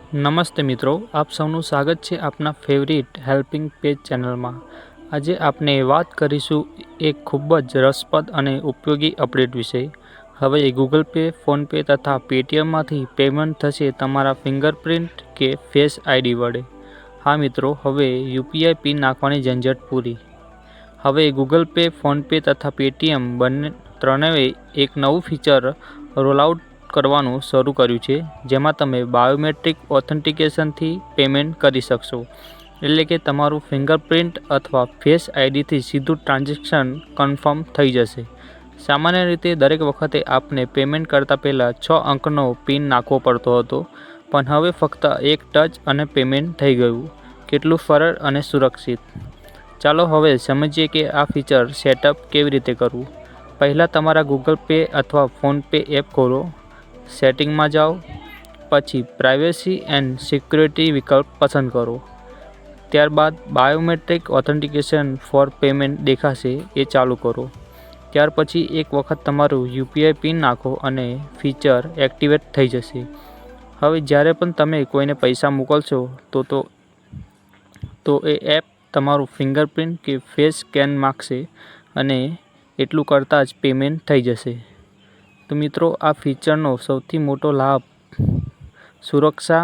નમસ્તે મિત્રો, આપ સૌનું સ્વાગત છે આપના ફેવરિટ હેલ્પિંગ પેજ ચેનલમાં। આજે આપણે વાત કરીશું એક ખૂબ જ રસપ્રદ અને ઉપયોગી અપડેટ વિશે। હવે ગૂગલ પે, ફોનપે તથા પેટીએમમાંથી પેમેન્ટ થશે તમારા ફિંગરપ્રિન્ટ કે ફેસ આઈડી વડે। હા મિત્રો, હવે યુપીઆઈ પિન નાખવાની ઝંઝટ પૂરી। હવે ગૂગલ પે, ફોનપે તથા પેટીએમ ત્રણેય એક નવું ફીચર રોલઆઉટ કરવાનું શરૂ કર્યું છે, જેમાં તમે બાયોમેટ્રિક ઓથેન્ટિકેશનથી પેમેન્ટ કરી શકશો। એટલે કે તમારું ફિંગરપ્રિન્ટ અથવા ફેસ આઈડીથી સીધું ટ્રાન્ઝેક્શન કન્ફર્મ થઈ જશે। સામાન્ય રીતે દરેક વખતે આપને પેમેન્ટ કરતાં પહેલાં 6 અંકનો પિન નાખવો પડતો હતો, પણ હવે ફક્ત એક ટચ અને પેમેન્ટ થઈ ગયું। કેટલું સરળ અને સુરક્ષિત! ચાલો હવે સમજીએ કે આ ફીચર સેટઅપ કેવી રીતે કરવું। પહેલાં તમારા ગૂગલ પે અથવા ફોનપે એપ ખોલો, સેટિંગમાં જાઓ, પછી પ્રાઇવેસી એન્ડ સિક્યોરિટી વિકલ્પ પસંદ કરો। ત્યારબાદ બાયોમેટ્રિક ઓથેન્ટિકેશન ફોર પેમેન્ટ દેખાશે, એ ચાલુ કરો। ત્યાર પછી એક વખત તમારું યુપીઆઈ પિન નાખો અને ફીચર એક્ટિવેટ થઈ જશે। હવે જ્યારે પણ તમે કોઈને પૈસા મોકલશો તો એ એપ તમારું ફિંગરપ્રિન્ટ કે ફેસ સ્કેન માંગશે અને એટલું કરતાં જ પેમેન્ટ થઈ જશે। તો મિત્રો, આ ફીચરનો સૌથી મોટો લાભ સુરક્ષા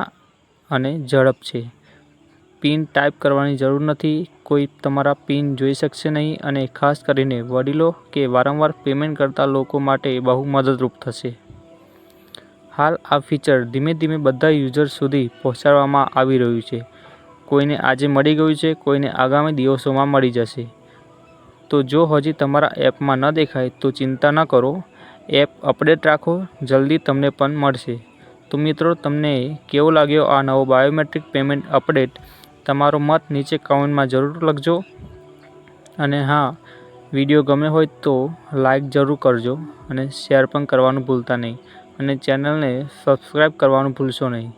અને ઝડપ છે। પિન ટાઈપ કરવાની જરૂર નથી, કોઈ તમારા પિન જોઈ શકશે નહીં અને ખાસ કરીને વડીલો કે વારંવાર પેમેન્ટ કરતા લોકો માટે બહુ મદદરૂપ થશે। હાલ આ ફીચર ધીમે ધીમે બધા યુઝર્સ સુધી પહોંચાડવામાં આવી રહ્યું છે। કોઈને આજે મળી ગયું છે, કોઈને આગામી દિવસોમાં મળી જશે। તો જો હજી તમારા એપમાં ન દેખાય તો ચિંતા ન કરો, એપ અપડેટ રાખો, જલ્દી તમને પણ મળશે। તો મિત્રો, તમને કેવો લાગ્યો આ નવો બાયોમેટ્રિક પેમેન્ટ અપડેટ? તમારો મત નીચે કમેન્ટમાં જરૂર લખજો। અને હા, વિડીયો ગમે હોય તો લાઈક જરૂર કરજો અને શેર પણ કરવાનું ભૂલતા નહીં, અને ચેનલને સબસ્ક્રાઈબ કરવાનું ભૂલશો નહીં।